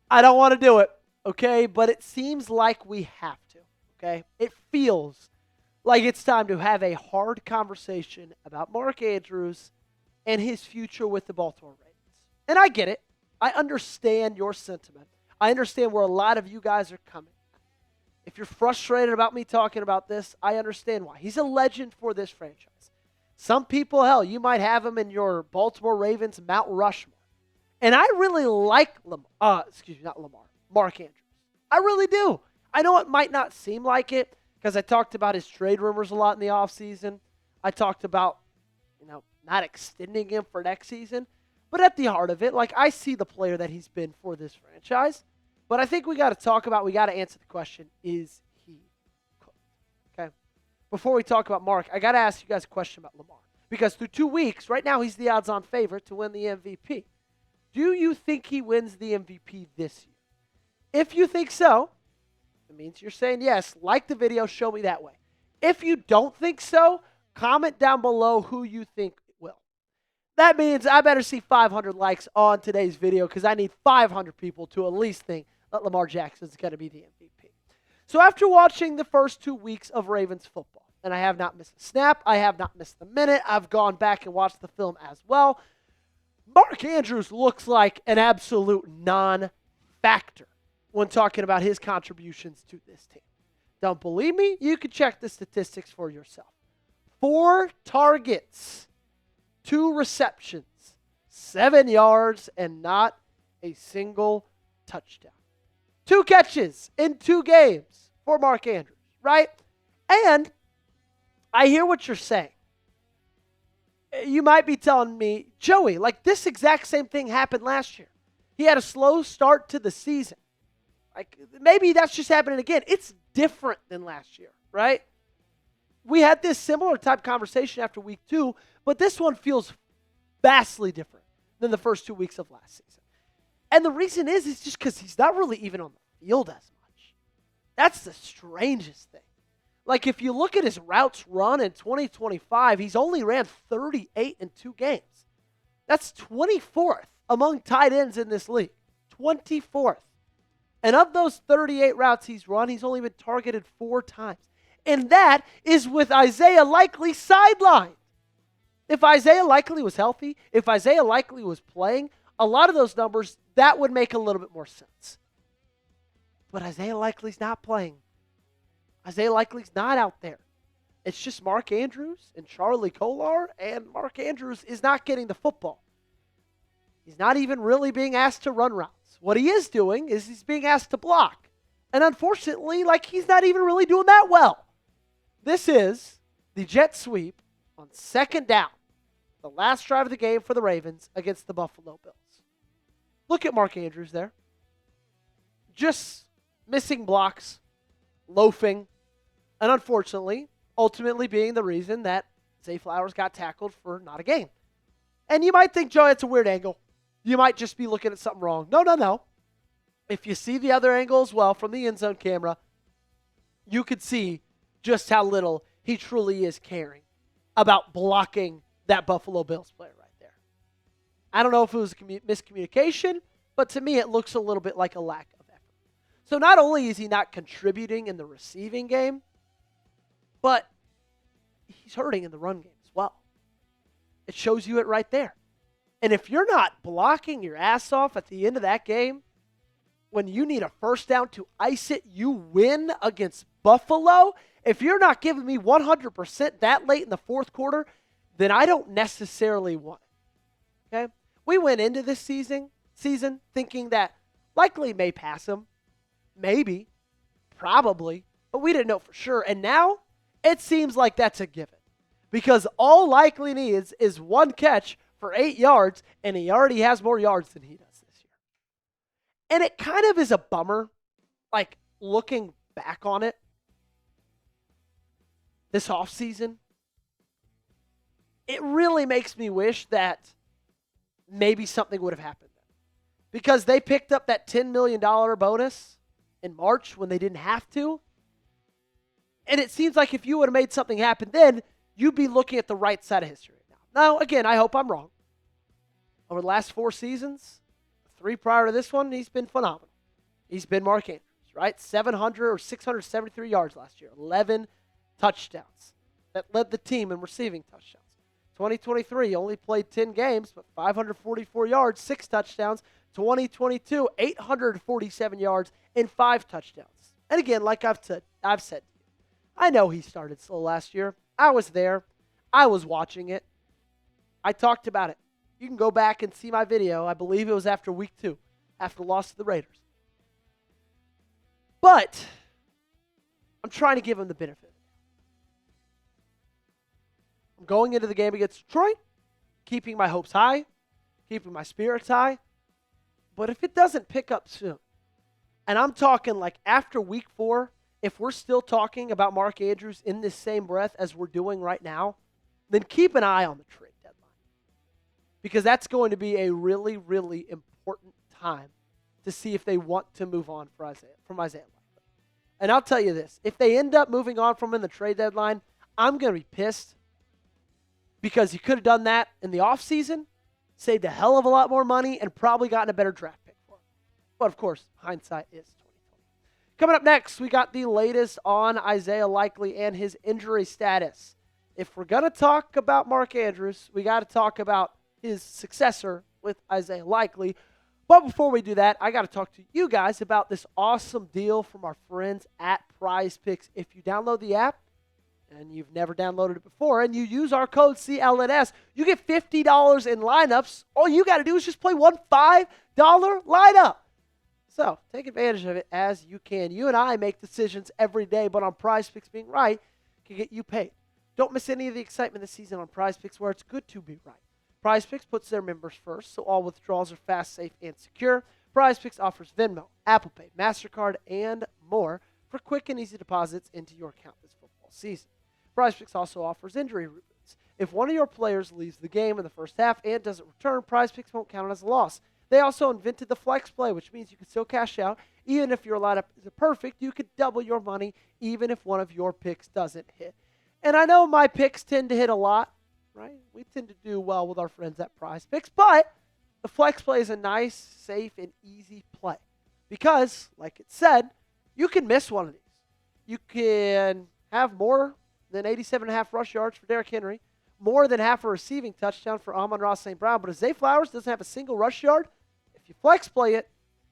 I don't want to do it, okay? But it seems like we have to, okay? It feels like it's time to have a hard conversation about Mark Andrews and his future with the Baltimore Ravens. And I get it. I understand your sentiment. I understand where a lot of you guys are coming. If you're frustrated about me talking about this, I understand why. He's a legend for this franchise. Some people, hell, you might have him in your Baltimore Ravens Mount Rushmore. And I really like Mark Andrews. I really do. I know it might not seem like it because I talked about his trade rumors a lot in the offseason. I talked about, not extending him for next season. But at the heart of it, I see the player that he's been for this franchise. But I think we got to answer the question, is he cooked? Okay? Before we talk about Mark, I got to ask you guys a question about Lamar. Because through 2 weeks, right now he's the odds-on favorite to win the MVP. Do you think he wins the MVP this year? If you think so, it means you're saying yes. Like the video, show me that way. If you don't think so, comment down below who you think will. That means I better see 500 likes on today's video because I need 500 people to at least think that Lamar Jackson is going to be the MVP. So after watching the first 2 weeks of Ravens football, and I have not missed a snap, I have not missed a minute, I've gone back and watched the film as well, Mark Andrews looks like an absolute non-factor when talking about his contributions to this team. Don't believe me? You can check the statistics for yourself. 4 targets, 2 receptions, 7 yards, and not a single touchdown. 2 catches in 2 games for Mark Andrews, right? And I hear what you're saying. You might be telling me, Joey, this exact same thing happened last year. He had a slow start to the season. Maybe that's just happening again. It's different than last year, right? We had this similar type conversation after week 2, but this one feels vastly different than the first 2 weeks of last season. And the reason is just because he's not really even on the field as much. That's the strangest thing. If you look at his routes run in 2025, he's only ran 38 in 2 games. That's 24th among tight ends in this league. 24th. And of those 38 routes he's run, he's only been targeted 4 times. And that is with Isaiah Likely sidelined. If Isaiah Likely was healthy, if Isaiah Likely was playing, a lot of those numbers, that would make a little bit more sense. But Isaiah Likely's not playing. Isaiah Likely's not out there. It's just Mark Andrews and Charlie Kolar, and Mark Andrews is not getting the football. He's not even really being asked to run routes. What he is doing is he's being asked to block. And unfortunately, he's not even really doing that well. This is the jet sweep on 2nd down, the last drive of the game for the Ravens against the Buffalo Bills. Look at Mark Andrews there. Just missing blocks, loafing, and unfortunately, ultimately being the reason that Zay Flowers got tackled for not a gain. And you might think, Joe, it's a weird angle. You might just be looking at something wrong. No. If you see the other angle as well from the end zone camera, you could see just how little he truly is caring about blocking that Buffalo Bills player right there. I don't know if it was miscommunication, but to me it looks a little bit like a lack of effort. So not only is he not contributing in the receiving game, but he's hurting in the run game as well. It shows you it right there. And if you're not blocking your ass off at the end of that game, when you need a first down to ice it, you win against Buffalo. If you're not giving me 100% that late in the 4th quarter, then I don't necessarily want it. Okay? We went into this season thinking that Likely may pass him. Maybe. Probably. But we didn't know for sure. And now, it seems like that's a given. Because all Likely needs is 1 catch for 8 yards, and he already has more yards than he does this year. And it kind of is a bummer, looking back on it, this offseason. It really makes me wish that maybe something would have happened then. Because they picked up that $10 million bonus in March when they didn't have to. And it seems like if you would have made something happen then, you'd be looking at the right side of history Now, again, I hope I'm wrong. Over the last 4 seasons, 3 prior to this one, he's been phenomenal. He's been Mark Andrews, right? 700 or 673 yards last year, 11 touchdowns. That led the team in receiving touchdowns. 2023, he only played 10 games, but 544 yards, 6 touchdowns. 2022, 847 yards and 5 touchdowns. And again, like I've said to you, I know he started slow last year. I was there. I was watching it. I talked about it. You can go back and see my video. I believe it was after week 2, after the loss to the Raiders. But I'm trying to give him the benefit. I'm going into the game against Detroit, keeping my hopes high, keeping my spirits high. But if it doesn't pick up soon, and I'm talking like after week 4, if we're still talking about Mark Andrews in this same breath as we're doing right now, then keep an eye on the trade deadline. Because that's going to be a really, really important time to see if they want to move on from Isaiah Likely. And I'll tell you this, if they end up moving on from him in the trade deadline, I'm going to be pissed because he could have done that in the offseason, saved a hell of a lot more money, and probably gotten a better draft pick for him. But, of course, hindsight is 2020. Coming up next, we got the latest on Isaiah Likely and his injury status. If we're going to talk about Mark Andrews, we got to talk about his successor with Isaiah Likely. But before we do that, I got to talk to you guys about this awesome deal from our friends at Prize Picks. If you download the app, and you've never downloaded it before, and you use our code CLNS, you get $50 in lineups. All you got to do is just play one $5 lineup. So take advantage of it as you can. You and I make decisions every day, but on Prize Picks, being right can get you paid. Don't miss any of the excitement this season on Prize Picks, where it's good to be right. Prize Picks puts their members first, so all withdrawals are fast, safe, and secure. Prize Picks offers Venmo, Apple Pay, MasterCard, and more for quick and easy deposits into your account this football season. Prize Picks also offers injury rebates. If one of your players leaves the game in the first half and doesn't return, Prize Picks won't count it as a loss. They also invented the flex play, which means you can still cash out. Even if your lineup isn't perfect, you could double your money even if one of your picks doesn't hit. And I know my picks tend to hit a lot, right? We tend to do well with our friends at Prize Picks, but the flex play is a nice, safe, and easy play. Because, like it said, you can miss one of these. You can have more than 87.5 rush yards for Derrick Henry, more than half a receiving touchdown for Amon-Ra St. Brown. But if Zay Flowers doesn't have a single rush yard, if you flex play it,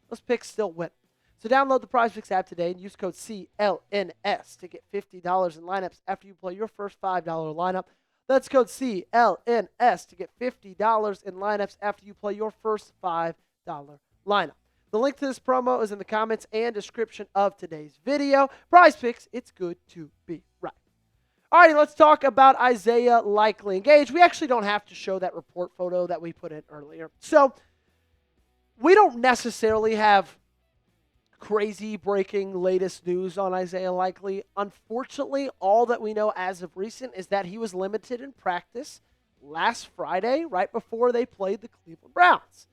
those picks still win. So download the Prize Picks app today and use code CLNS to get $50 in lineups after you play your first $5 lineup. That's code CLNS to get $50 in lineups after you play your first $5 lineup. The link to this promo is in the comments and description of today's video. Prize Picks, it's good to be right. All right, let's talk about Isaiah Likely. Engage. We actually don't have to show that report photo that we put in earlier. So we don't necessarily have crazy breaking latest news on Isaiah Likely. Unfortunately, all that we know as of recent is that he was limited in practice last Friday, right before they played the Cleveland Browns.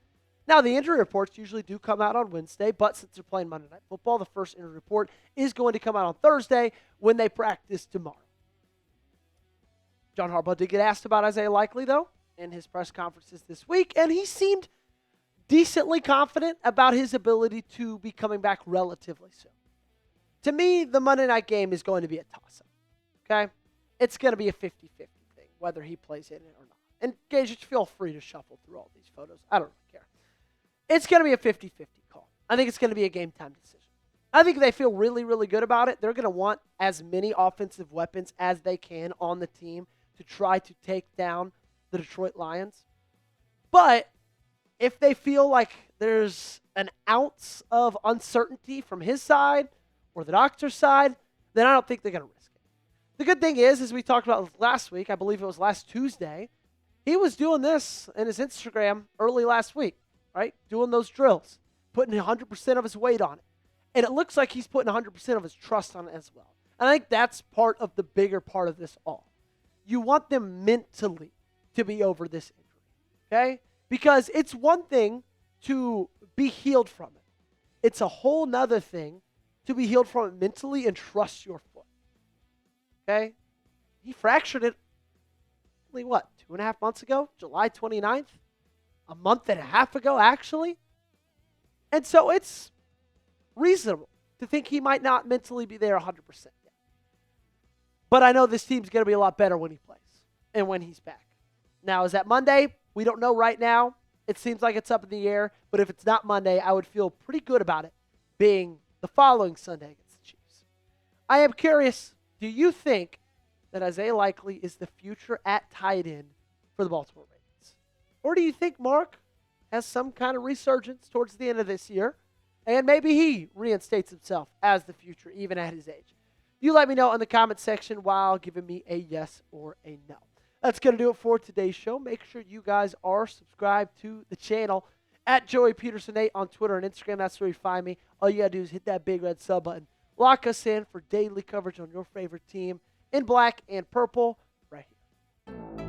Now, the injury reports usually do come out on Wednesday, but since they're playing Monday Night Football, the first injury report is going to come out on Thursday when they practice tomorrow. John Harbaugh did get asked about Isaiah Likely, though, in his press conferences this week, and he seemed decently confident about his ability to be coming back relatively soon. To me, the Monday night game is going to be a toss-up, okay? It's going to be a 50-50 thing, whether he plays in it or not. And, Gage, feel free to shuffle through all these photos. I don't really care. It's going to be a 50-50 call. I think it's going to be a game-time decision. I think they feel really, really good about it. They're going to want as many offensive weapons as they can on the team to try to take down the Detroit Lions. But if they feel like there's an ounce of uncertainty from his side or the doctor's side, then I don't think they're going to risk it. The good thing is, as we talked about last week, I believe it was last Tuesday, he was doing this in his Instagram early last week, right? Doing those drills, putting 100% of his weight on it. And it looks like he's putting 100% of his trust on it as well. And I think that's part of the bigger part of this all. You want them mentally to be over this injury, okay? Because it's one thing to be healed from it. It's a whole nother thing to be healed from it mentally and trust your foot, okay? He fractured it only what, 2.5 months ago? July 29th? A month and a half ago, actually? And so it's reasonable to think he might not mentally be there 100% yet. But I know this team's going to be a lot better when he plays and when he's back. Now, is that Monday? We don't know right now. It seems like it's up in the air. But if it's not Monday, I would feel pretty good about it being the following Sunday against the Chiefs. I am curious, do you think that Isaiah Likely is the future at tight end for the Baltimore Ravens? Or do you think Mark has some kind of resurgence towards the end of this year, and maybe he reinstates himself as the future, even at his age? You let me know in the comment section while giving me a yes or a no. That's going to do it for today's show. Make sure you guys are subscribed to the channel at Joey Petersen 8 on Twitter and Instagram. That's where you find me. All you got to do is hit that big red sub button. Lock us in for daily coverage on your favorite team in black and purple right here.